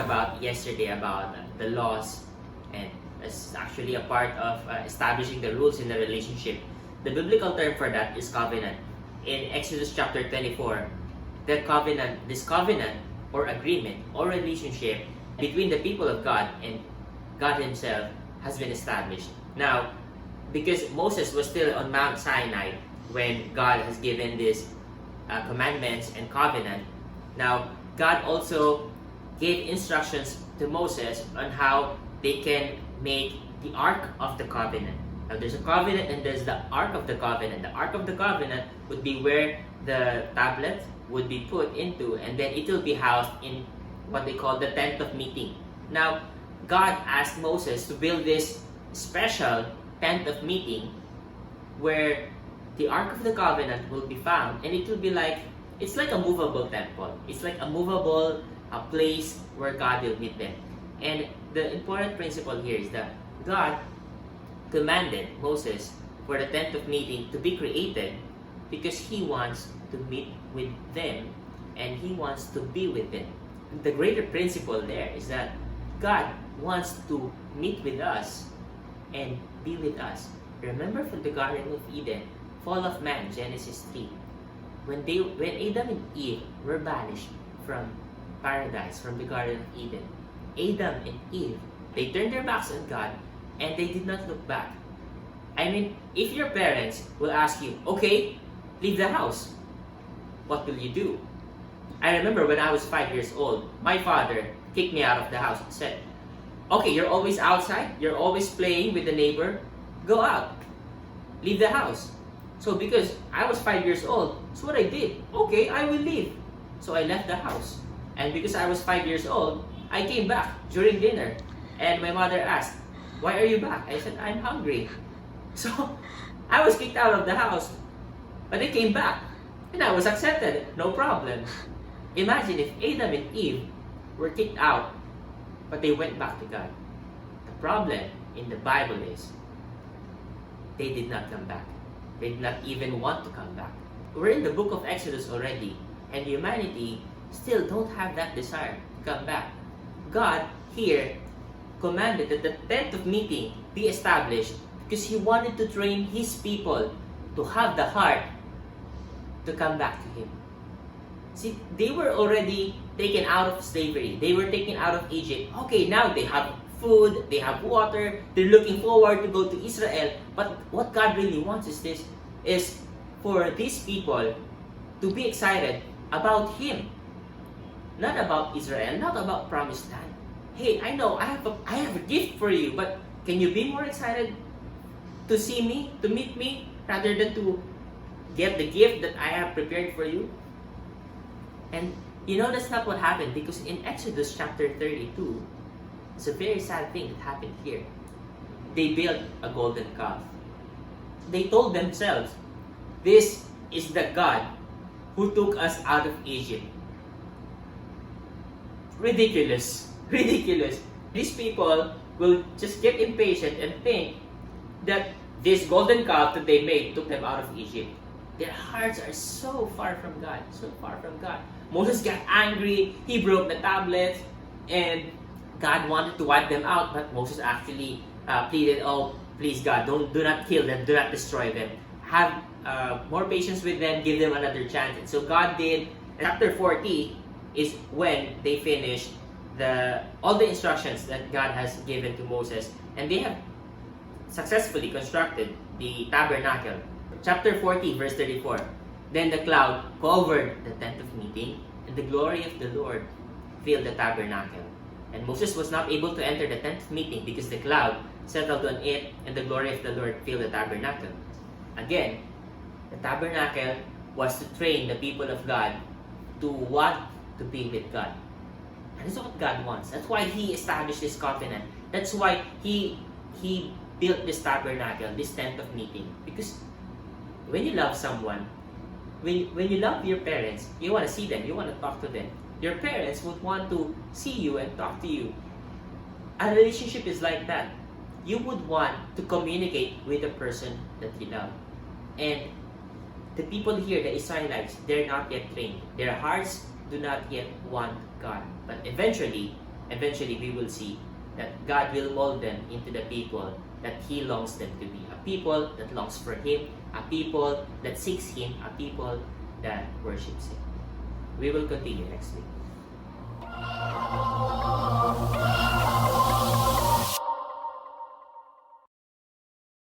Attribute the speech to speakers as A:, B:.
A: about yesterday about the laws, and it's actually a part of establishing the rules in the relationship. The biblical term for that is covenant. In Exodus chapter 24, this covenant or agreement or relationship between the people of God and God Himself has been established. Now, because Moses was still on Mount Sinai when God has given these commandments and covenant, now God also gave instructions to Moses on how they can make the Ark of the Covenant. Now there's a covenant and there's the Ark of the Covenant. The Ark of the Covenant would be where the tablet would be put into, and then it will be housed in what they call the tent of meeting. Now, God asked Moses to build this special tent of meeting where the Ark of the Covenant will be found, and it will be like, it's like a movable temple. It's like a movable place where God will meet them. And the important principle here is that God commanded Moses for the tent of meeting to be created because He wants to meet with them and He wants to be with them. The greater principle there is that God wants to meet with us and be with us. Remember from the Garden of Eden, fall of man, Genesis 3. When Adam and Eve were banished from paradise, from the Garden of Eden, Adam and Eve, they turned their backs on God and they did not look back. I mean, if your parents will ask you, okay, leave the house, what will you do? I remember when I was 5 years old, my father kicked me out of the house and said, okay, you're always outside, you're always playing with the neighbor, go out, leave the house. So because I was 5 years old, that's what I did. Okay, I will leave. So I left the house. And because I was 5 years old, I came back during dinner. And my mother asked, why are you back? I said, I'm hungry. So I was kicked out of the house, but I came back. And I was accepted, no problem. Imagine if Adam and Eve were kicked out, but they went back to God. The problem in the Bible is, they did not come back. They did not even want to come back. We're in the book of Exodus already, and humanity still don't have that desire to come back. God here commanded that the tent of meeting be established because He wanted to train His people to have the heart to come back to Him. See, they were already taken out of slavery. They were taken out of Egypt. Okay, now they have food, they have water, they're looking forward to go to Israel. But what God really wants is for these people to be excited about Him. Not about Israel, not about promised land. Hey, I know I have a gift for you, but can you be more excited to see me, to meet me, rather than to get the gift that I have prepared for you? And you know that's not what happened, because in Exodus chapter 32, it's a very sad thing that happened here. They built a golden calf. They told themselves, this is the God who took us out of Egypt. Ridiculous. Ridiculous. These people will just get impatient and think that this golden calf that they made took them out of Egypt. Their hearts are so far from God, so far from God. Moses got angry, he broke the tablets, and God wanted to wipe them out, but Moses actually pleaded, oh, please God, do not kill them, do not destroy them. Have more patience with them, give them another chance. And so God did. Chapter 40 is when they finished all the instructions that God has given to Moses, and they have successfully constructed the tabernacle. Chapter 40, verse 34. Then the cloud covered the tent of meeting, and the glory of the Lord filled the tabernacle. And Moses was not able to enter the tent of meeting because the cloud settled on it, and the glory of the Lord filled the tabernacle. Again, the tabernacle was to train the people of God to want to be with God. And that's what God wants. That's why He established this covenant. That's why He built this tabernacle, this tent of meeting. Because when you love someone, when you love your parents, you want to see them, you want to talk to them. Your parents would want to see you and talk to you. A relationship is like that. You would want to communicate with the person that you love. And the people here, the Israelites, they're not yet trained. Their hearts do not yet want God. But eventually, eventually we will see that God will mold them into the people that He longs them to be. A people that longs for Him, a people that seeks Him, a people that worships Him. We will continue next week.